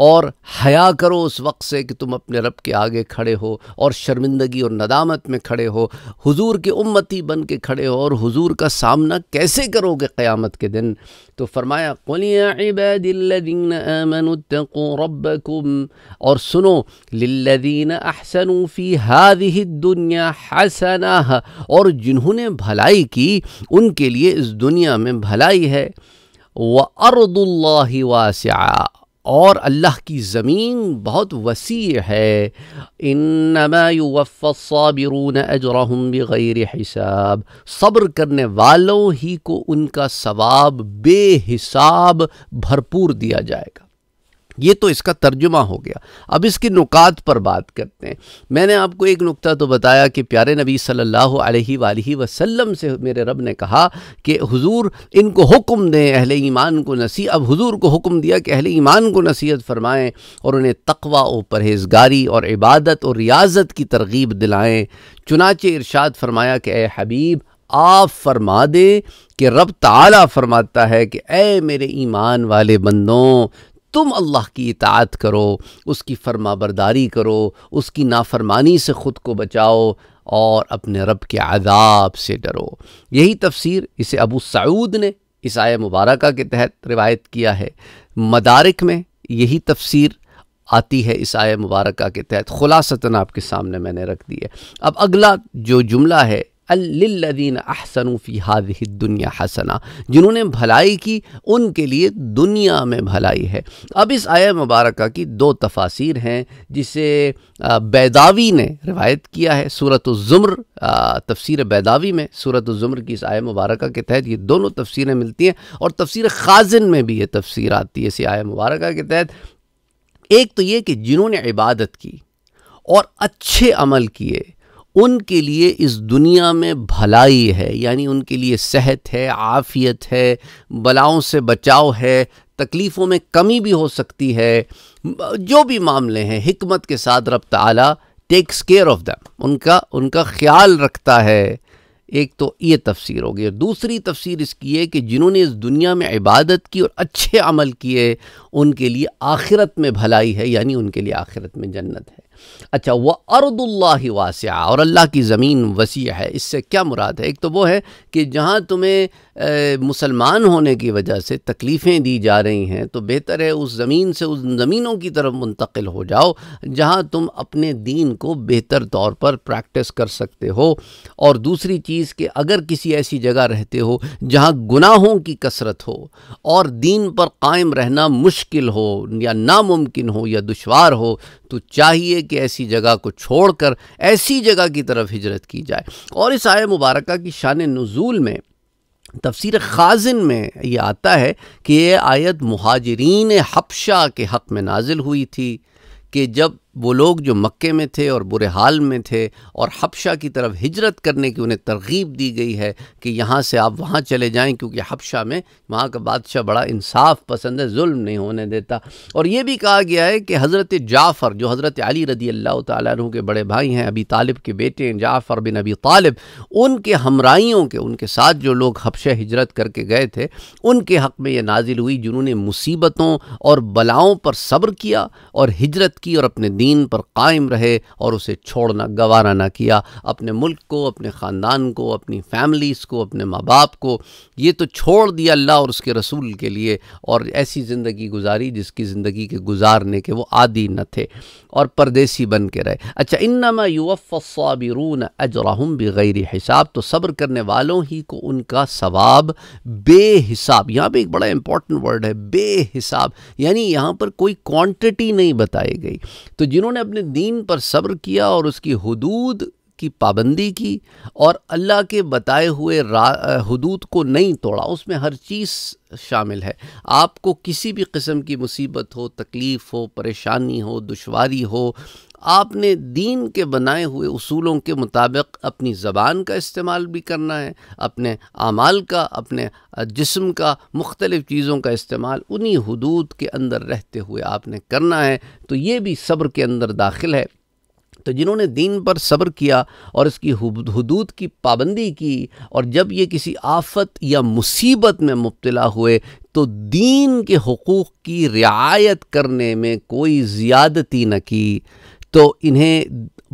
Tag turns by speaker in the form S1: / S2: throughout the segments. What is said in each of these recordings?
S1: اور حیا کرو اس وقت سے کہ تم اپنے رب کے آگے کھڑے ہو اور شرمندگی اور ندامت میں کھڑے ہو، حضور کے امتی بن کے کھڑے ہو، اور حضور کا سامنا کیسے کرو گے قیامت کے دن؟ تو فرمایا قُلْ يَا عِبَادِ الَّذِينَ آمَنُوا اتَّقُوا رَبَّكُمْ، اور سنو لِلَّذِينَ أَحْسَنُوا فِي هَذِهِ الدُّنْيَا حَسَنَةٌ، اور جنہوں نے بھلائی کی ان کے لیے اس دنیا میں بھلائی ہے، وَأَرْضُ اللَّهِ وَاسِعَةٌ، اور اللہ کی زمین بہت وسیع ہے، انما یوفی الصابرون اجرہم بغیر حساب، صبر کرنے والوں ہی کو ان کا ثواب بے حساب بھرپور دیا جائے گا۔ یہ تو اس کا ترجمہ ہو گیا۔ اب اس کے نکات پر بات کرتے ہیں۔ میں نے آپ کو ایک نکتہ تو بتایا کہ پیارے نبی صلی اللہ علیہ وآلہ وسلم سے میرے رب نے کہا کہ حضور ان کو حکم دیں، اہل ایمان کو نصیحت، اب حضور کو حکم دیا کہ اہل ایمان کو نصیحت فرمائیں اور انہیں تقویٰ و پرہیزگاری اور عبادت اور ریاضت کی ترغیب دلائیں۔ چنانچہ ارشاد فرمایا کہ اے حبیب آپ فرما دیں کہ رب تعالیٰ فرماتا ہے کہ اے میرے ایمان والے بندوں، تم اللہ کی اطاعت کرو، اس کی فرما برداری کرو، اس کی نافرمانی سے خود کو بچاؤ اور اپنے رب کے عذاب سے ڈرو۔ یہی تفسیر اسے ابو سعود نے اس آیہ مبارکہ کے تحت روایت کیا ہے۔ مدارک میں یہی تفسیر آتی ہے اس آیہ مبارکہ کے تحت، خلاصتاً آپ کے سامنے میں نے رکھ دی ہے۔ اب اگلا جو جملہ ہے لِلَّذِينَ أَحْسَنُوا فِي هَذِهِ الدُّنْيَا حَسَنَةٌ، جنہوں نے بھلائی کی ان کے لیے دنیا میں بھلائی ہے۔ اب اس آیہ مبارکہ کی دو تفاسیر ہیں جسے بیضاوی نے روایت کیا ہے۔ سورۃ الزمر، تفسیر بیضاوی میں سورۃ الزمر کی اس آیہ مبارکہ کے تحت یہ دونوں تفسیریں ملتی ہیں، اور تفسیر خازن میں بھی یہ تفسیر آتی ہے اس آیہ مبارکہ کے تحت۔ ایک تو یہ کہ جنہوں نے عبادت کی اور اچھے عمل کیے ان کے لیے اس دنیا میں بھلائی ہے، یعنی ان کے لیے صحت ہے، عافیت ہے، بلاؤں سے بچاؤ ہے، تکلیفوں میں کمی بھی ہو سکتی ہے، جو بھی معاملے ہیں حکمت کے ساتھ رب تعالیٰ ٹیکس کیئر آف دیم، ان کا خیال رکھتا ہے۔ ایک تو یہ تفسیر ہوگی، اور دوسری تفسیر اس کی ہے کہ جنہوں نے اس دنیا میں عبادت کی اور اچھے عمل کیے ان کے لیے آخرت میں بھلائی ہے، یعنی ان کے لیے آخرت میں جنت ہے۔ اچھا، وَأَرْضُ اللَّهِ وَاسِعَةٌ، اور اللہ کی زمین وسیع ہے۔ اس سے کیا مراد ہے؟ ایک تو وہ ہے کہ جہاں تمہیں مسلمان ہونے کی وجہ سے تکلیفیں دی جا رہی ہیں تو بہتر ہے اس زمین سے ان زمینوں کی طرف منتقل ہو جاؤ جہاں تم اپنے دین کو بہتر طور پر پریکٹس کر سکتے ہو۔ اور دوسری چیز کہ اگر کسی ایسی جگہ رہتے ہو جہاں گناہوں کی کثرت ہو اور دین پر قائم رہنا مشکل ہو یا ناممکن ہو یا دشوار ہو، تو چاہیے کہ ایسی جگہ کو چھوڑ کر ایسی جگہ کی طرف ہجرت کی جائے۔ اور اس آیہ مبارکہ کی شان نزول میں تفسیر خازن میں یہ آتا ہے کہ یہ آیت مہاجرین حبشہ کے حق میں نازل ہوئی تھی، کہ جب وہ لوگ جو مکے میں تھے اور برے حال میں تھے اور حبشہ کی طرف ہجرت کرنے کی انہیں ترغیب دی گئی ہے کہ یہاں سے آپ وہاں چلے جائیں، کیونکہ حبشہ میں وہاں کا بادشاہ بڑا انصاف پسند ہے، ظلم نہیں ہونے دیتا۔ اور یہ بھی کہا گیا ہے کہ حضرت جعفر جو حضرت علی رضی اللہ تعالیٰ عنہ کے بڑے بھائی ہیں، ابی طالب کے بیٹے ہیں جعفر بن ابی طالب، ان کے ہمراہیوں کے، ان کے ساتھ جو لوگ حبشہ ہجرت کر کے گئے تھے، ان کے حق میں یہ نازل ہوئی جنہوں نے مصیبتوں اور بلاؤں پر صبر کیا اور ہجرت کی اور اپنے دین پر قائم رہے اور اسے چھوڑنا گوارا نہ کیا، اپنے ملک کو، اپنے خاندان کو، اپنی فیملیز کو، اپنے ماں باپ کو، یہ تو چھوڑ دیا اللہ اور اس کے رسول کے لیے، اور ایسی زندگی گزاری جس کی زندگی کے گزارنے کے وہ عادی نہ تھے اور پردیسی بن کے رہے۔ اچھا، انما یوفی الصابرون اجرہم بغیر حساب، تو صبر کرنے والوں ہی کو ان کا ثواب بے حساب، یہاں پہ ایک بڑا امپورٹنٹ ورڈ ہے بے حساب، یعنی یہاں پر کوئی کوانٹٹی نہیں بتائی گئی۔ تو جنہوں نے اپنے دین پر صبر کیا اور اس کی حدود کی پابندی کی اور اللہ کے بتائے ہوئے حدود کو نہیں توڑا، اس میں ہر چیز شامل ہے۔ آپ کو کسی بھی قسم کی مصیبت ہو، تکلیف ہو، پریشانی ہو، دشواری ہو، آپ نے دین کے بنائے ہوئے اصولوں کے مطابق اپنی زبان کا استعمال بھی کرنا ہے، اپنے اعمال کا، اپنے جسم کا، مختلف چیزوں کا استعمال انہی حدود کے اندر رہتے ہوئے آپ نے کرنا ہے۔ تو یہ بھی صبر کے اندر داخل ہے۔ تو جنہوں نے دین پر صبر کیا اور اس کی حدود کی پابندی کی، اور جب یہ کسی آفت یا مصیبت میں مبتلا ہوئے تو دین کے حقوق کی رعایت کرنے میں کوئی زیادتی نہ کی، تو انہیں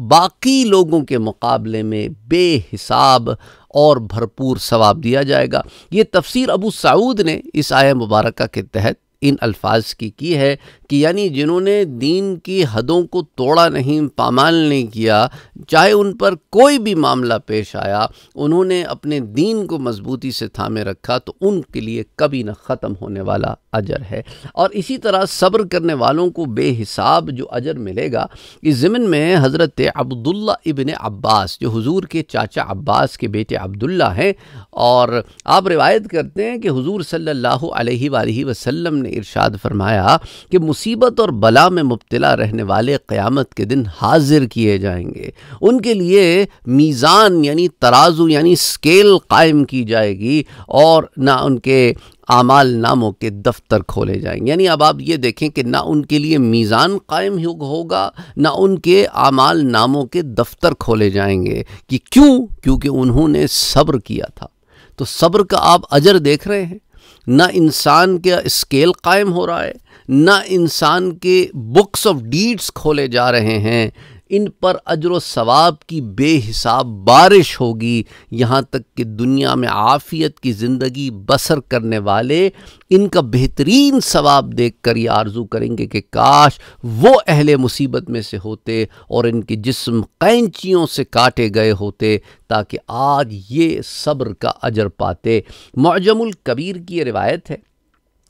S1: باقی لوگوں کے مقابلے میں بے حساب اور بھرپور ثواب دیا جائے گا۔ یہ تفسیر ابو سعود نے اس آیہ مبارکہ کے تحت ان الفاظ کی ہے کہ یعنی جنہوں نے دین کی حدوں کو توڑا نہیں، پامال نہیں کیا، چاہے ان پر کوئی بھی معاملہ پیش آیا، انہوں نے اپنے دین کو مضبوطی سے تھامے رکھا، تو ان کے لیے کبھی نہ ختم ہونے والا اجر ہے۔ اور اسی طرح صبر کرنے والوں کو بے حساب جو اجر ملے گا، اس ضمن میں حضرت عبداللہ ابن عباس، جو حضور کے چاچا عباس کے بیٹے عبداللہ ہیں، اور آپ روایت کرتے ہیں کہ حضور صلی اللہ علیہ وآلہ وسلم نے ارشاد فرمایا کہ مصیبت اور بلا میں مبتلا رہنے والے قیامت کے دن حاضر کیے جائیں گے، ان کے لیے میزان یعنی ترازو یعنی اسکیل قائم کی جائے گی، اور نہ ان کے اعمال ناموں کے دفتر کھولے جائیں گے۔ یعنی اب آپ یہ دیکھیں کہ نہ ان کے لیے میزان قائم ہوگا، نہ ان کے اعمال ناموں کے دفتر کھولے جائیں گے۔ کہ کیونکہ انہوں نے صبر کیا تھا۔ تو صبر کا آپ اجر دیکھ رہے ہیں، نہ انسان کا اسکیل قائم ہو رہا ہے، نہ انسان کے بکس آف ڈیڈز کھولے جا رہے ہیں، ان پر اجر و ثواب کی بے حساب بارش ہوگی، یہاں تک کہ دنیا میں عافیت کی زندگی بسر کرنے والے ان کا بہترین ثواب دیکھ کر یہ آرزو کریں گے کہ کاش وہ اہل مصیبت میں سے ہوتے اور ان کے جسم قینچیوں سے کاٹے گئے ہوتے، تاکہ آج یہ صبر کا اجر پاتے۔ معجم الکبیر کی یہ روایت ہے،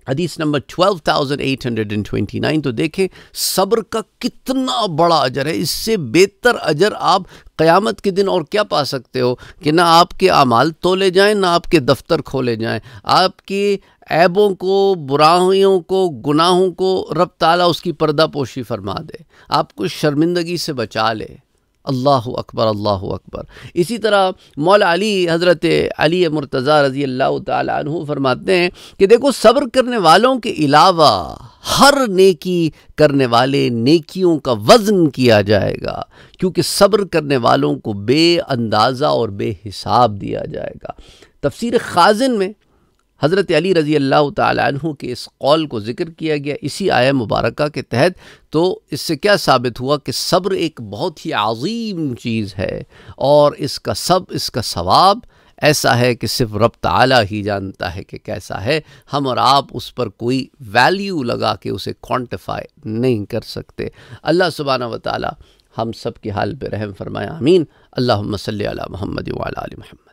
S1: حدیث نمبر 12,829۔ تو دیکھیں صبر کا کتنا بڑا اجر ہے، اس سے بہتر اجر آپ قیامت کے دن اور کیا پا سکتے ہو کہ نہ آپ کے اعمال تولے جائیں، نہ آپ کے دفتر کھولے جائیں، آپ کی عیبوں کو، برائیوں کو، گناہوں کو رب تعالیٰ اس کی پردہ پوشی فرما دے، آپ کو شرمندگی سے بچا لے۔ اللہ اکبر، اللہ اکبر۔ اسی طرح مولا علی، حضرت علی مرتضیٰ رضی اللہ تعالی عنہ فرماتے ہیں کہ دیکھو صبر کرنے والوں کے علاوہ ہر نیکی کرنے والے نیکیوں کا وزن کیا جائے گا، کیونکہ صبر کرنے والوں کو بے اندازہ اور بے حساب دیا جائے گا۔ تفسیر خازن میں حضرت علی رضی اللہ تعالی عنہ کے اس قول کو ذکر کیا گیا اسی آیہ مبارکہ کے تحت۔ تو اس سے کیا ثابت ہوا کہ صبر ایک بہت ہی عظیم چیز ہے، اور اس کا ثواب ایسا ہے کہ صرف رب تعالیٰ ہی جانتا ہے کہ کیسا ہے، ہم اور آپ اس پر کوئی ویلیو لگا کے اسے کوانٹیفائی نہیں کر سکتے۔ اللہ سبحانہ و تعالیٰ ہم سب کے حال پہ رحم فرمائے، آمین۔ اللہم صلی علی محمد وعلی آل محمد۔